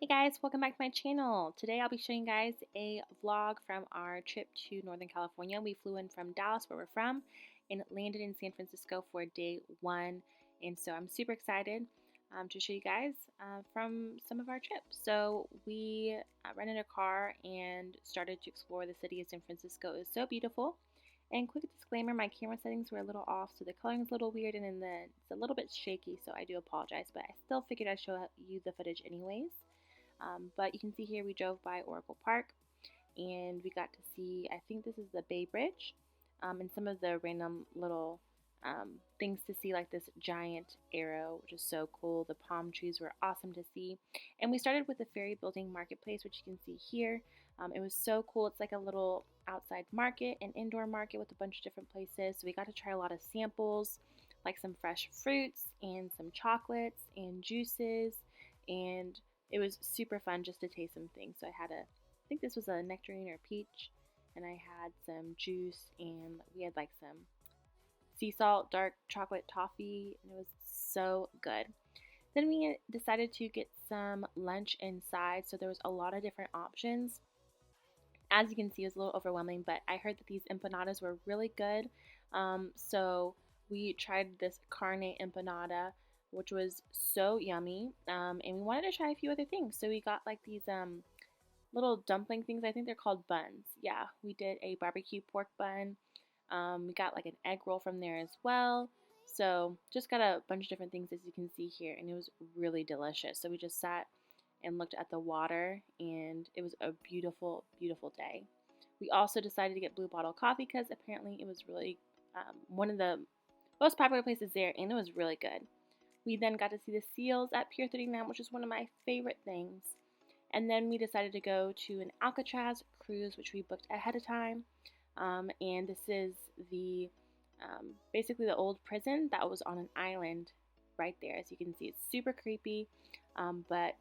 Hey guys, welcome back to my channel. Today I'll be showing you guys a vlog from our trip to Northern California. We flew in from Dallas, where we're from, and landed in San Francisco for day one. And so I'm super excited to show you guys from some of our trips. So we rented a car and started to explore the city of San Francisco. It was so beautiful. And quick disclaimer, my camera settings were a little off, so the coloring is a little weird and then it's a little bit shaky, so I do apologize, but I still figured I'd show you the footage anyways. But you can see here we drove by Oracle Park and we got to see, I think this is the Bay Bridge, and some of the random little things to see, like this giant arrow, which is so cool. The palm trees were awesome to see. And we started with the ferry building marketplace, which you can see here. It was so cool. It's like a little outside market, an indoor market with a bunch of different places. So we got to try a lot of samples, like some fresh fruits and some chocolates and juices, and it was super fun just to taste some things. So I think this was a nectarine or peach, and I had some juice, and we had like some sea salt dark chocolate toffee, and it was so good. Then we decided to get some lunch inside, so there was a lot of different options. As you can see, it was a little overwhelming, but I heard that these empanadas were really good. So we tried this carne empanada, which was so yummy, and we wanted to try a few other things. So we got like these little dumpling things. I think they're called buns. Yeah, we did a barbecue pork bun. We got like an egg roll from there as well. So just got a bunch of different things, as you can see here, and it was really delicious. So we just sat and looked at the water, and it was a beautiful, beautiful day. We also decided to get Blue Bottle coffee because apparently it was really one of the most popular places there, and it was really good. We then got to see the seals at Pier 39, which is one of my favorite things. And then we decided to go to an Alcatraz cruise, which we booked ahead of time. And this is the basically the old prison that was on an island right there. As you can see, it's super creepy, but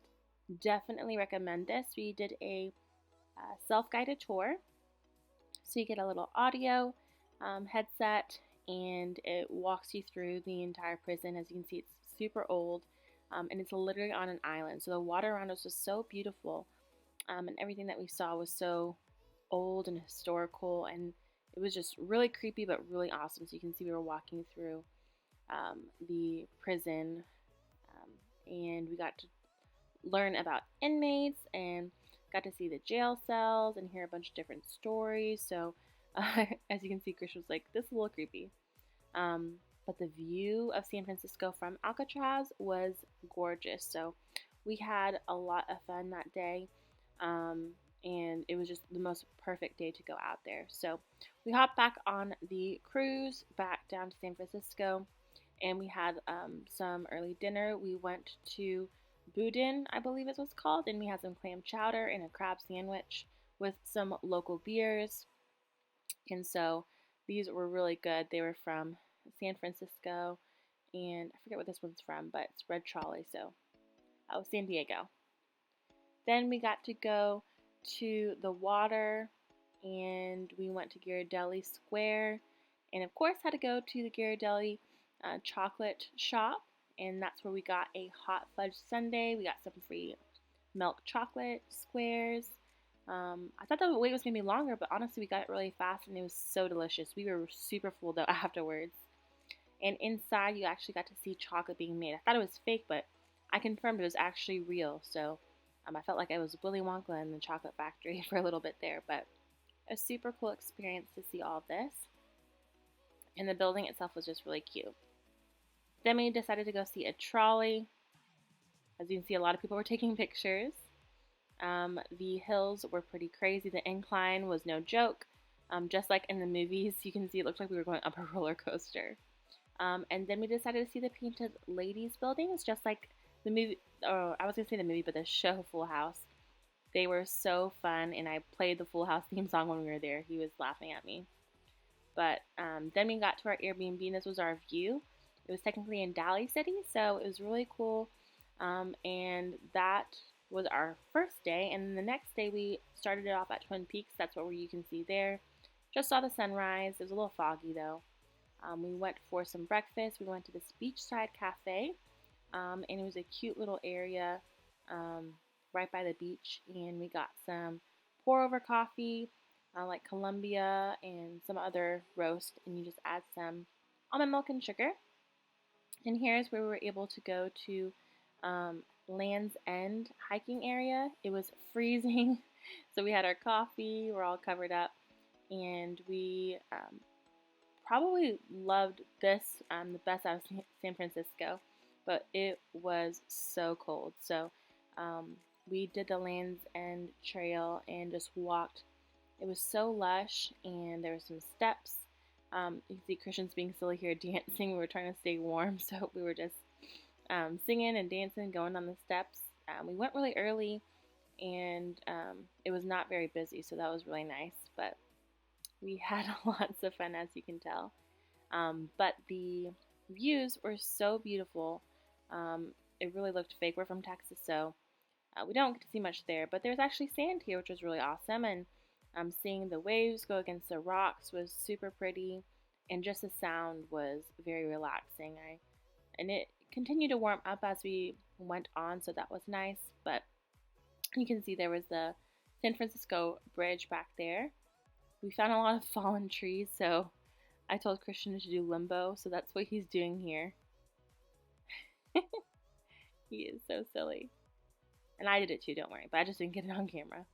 definitely recommend this. We did a self-guided tour, so you get a little audio headset, and it walks you through the entire prison. As you can see, it's super old, and it's literally on an island. So the water around us was so beautiful, and everything that we saw was so old and historical, and it was just really creepy but really awesome. So you can see we were walking through the prison, and we got to learn about inmates and got to see the jail cells and hear a bunch of different stories. So as you can see, Chris was like, this is a little creepy. But the view of San Francisco from Alcatraz was gorgeous. So we had a lot of fun that day. And it was just the most perfect day to go out there. So we hopped back on the cruise back down to San Francisco, and we had some early dinner. We went to Boudin, I believe it was called, and we had some clam chowder and a crab sandwich with some local beers. And so these were really good. They were from San Francisco, and I forget what this one's from, but it's Red Trolley, so San Diego. Then we got to go to the water, and we went to Ghirardelli Square, and of course had to go to the Ghirardelli chocolate shop, and that's where we got a hot fudge sundae. We got some free milk chocolate squares. I thought the wait was going to be longer, but honestly we got it really fast, and it was so delicious. We were super full though afterwards. And inside you actually got to see chocolate being made. I thought it was fake, but I confirmed it was actually real. So I felt like I was Willy Wonka in the chocolate factory for a little bit there, but a super cool experience to see all of this. And the building itself was just really cute. Then we decided to go see a trolley. As you can see, a lot of people were taking pictures. The hills were pretty crazy. The incline was no joke. Just like in the movies, you can see it looked like we were going up a roller coaster. And then we decided to see the Painted Ladies buildings, just like the movie, or I was going to say the movie, but the show Full House. They were so fun, and I played the Full House theme song when we were there. He was laughing at me. But then we got to our Airbnb, and this was our view. It was technically in Daly City, so it was really cool. And that was our first day. And then the next day, we started it off at Twin Peaks. That's what you can see there. Just saw the sunrise. It was a little foggy, though. We went for some breakfast. We went to this beachside cafe, and it was a cute little area right by the beach, and we got some pour over coffee, like Colombia and some other roast, and you just add some almond milk and sugar. And here's where we were able to go to Land's End hiking area. It was freezing, so we had our coffee, we're all covered up, and we probably loved this the best out of San Francisco, but it was so cold. So we did the Land's End Trail and just walked. It was so lush, and there were some steps. You can see Christian's being silly here dancing. We were trying to stay warm, so we were just singing and dancing, going on the steps. We went really early, and it was not very busy, so that was really nice. But we had lots of fun, as you can tell. But the views were so beautiful. It really looked fake. We're from Texas, so we don't get to see much there. But there's actually sand here, which was really awesome. And seeing the waves go against the rocks was super pretty. And just the sound was very relaxing. And it continued to warm up as we went on, so that was nice. But you can see there was the San Francisco Bridge back there. We found a lot of fallen trees, so I told Christian to do limbo, so that's what he's doing here. He is so silly. And I did it too, don't worry, but I just didn't get it on camera.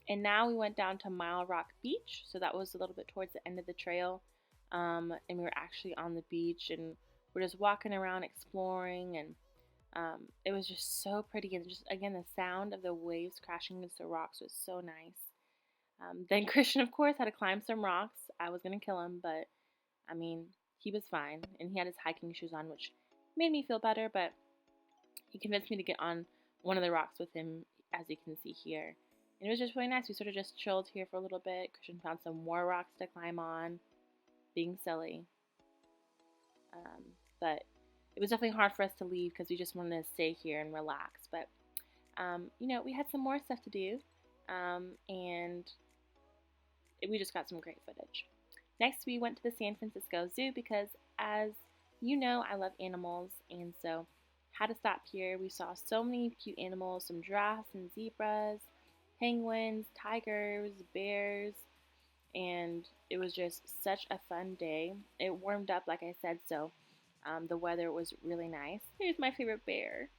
And now we went down to Mile Rock Beach, so that was a little bit towards the end of the trail. And we were actually on the beach, and we're just walking around exploring, and it was just so pretty. And just, again, the sound of the waves crashing against the rocks was so nice. Then Christian, of course, had to climb some rocks. I was going to kill him, but, I mean, he was fine. And he had his hiking shoes on, which made me feel better, but he convinced me to get on one of the rocks with him, as you can see here. And it was just really nice. We sort of just chilled here for a little bit. Christian found some more rocks to climb on, being silly. But it was definitely hard for us to leave because we just wanted to stay here and relax. But, we had some more stuff to do. And we just got some great footage. Next, we went to the San Francisco Zoo because, as you know, I love animals, and so had to stop here. We saw so many cute animals, some giraffes and zebras, penguins, tigers, bears, and it was just such a fun day. It warmed up, like I said, so the weather was really nice. Here's my favorite bear.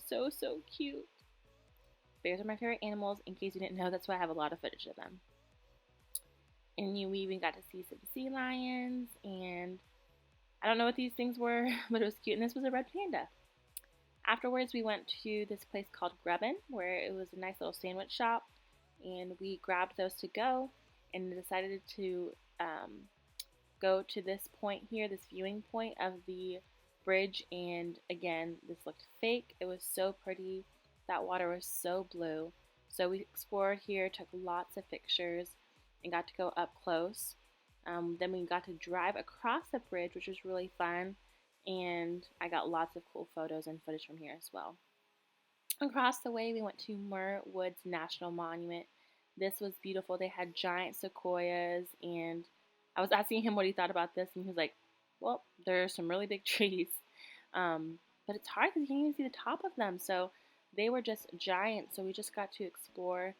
So cute. Bears are my favorite animals. In case you didn't know, that's why I have a lot of footage of them. And we even got to see some sea lions, and I don't know what these things were, but it was cute, and this was a red panda. Afterwards, we went to this place called Grubbin, where it was a nice little sandwich shop, and we grabbed those to go, and decided to go to this point here, this viewing point of the bridge, and again, this looked fake. It was so pretty. That water was so blue. So we explored here, took lots of pictures, and got to go up close. Then we got to drive across the bridge, which was really fun, and I got lots of cool photos and footage from here as well. Across the way, we went to Muir Woods National Monument. This was beautiful. They had giant sequoias, and I was asking him what he thought about this, and he was like, well, there are some really big trees, but it's hard because you can't even see the top of them, so they were just giant, so we just got to explore.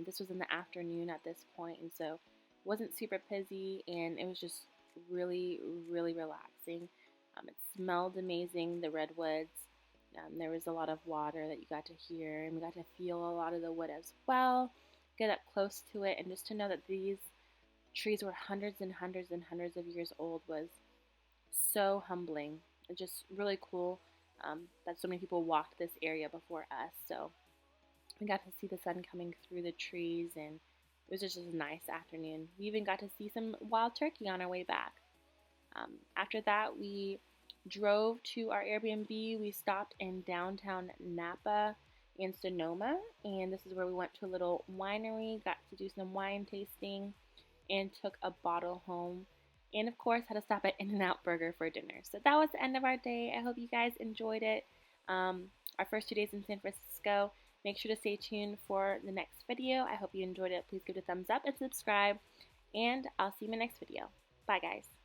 This was in the afternoon at this point, and so it wasn't super busy, and it was just really relaxing. It smelled amazing, the redwoods. There was a lot of water that you got to hear, and we got to feel a lot of the wood as well, get up close to it, and just to know that these trees were hundreds and hundreds and hundreds of years old was so humbling. It's just really cool that so many people walked this area before us, so we got to see the sun coming through the trees, and it was just a nice afternoon. We even got to see some wild turkey on our way back. After that, we drove to our Airbnb. We stopped in downtown Napa and Sonoma, and this is where we went to a little winery, got to do some wine tasting, and took a bottle home. And of course, had to stop at In-N-Out Burger for dinner. So that was the end of our day. I hope you guys enjoyed it. Our first 2 days in San Francisco. Make sure to stay tuned for the next video. I hope you enjoyed it. Please give it a thumbs up and subscribe. And I'll see you in my next video. Bye, guys.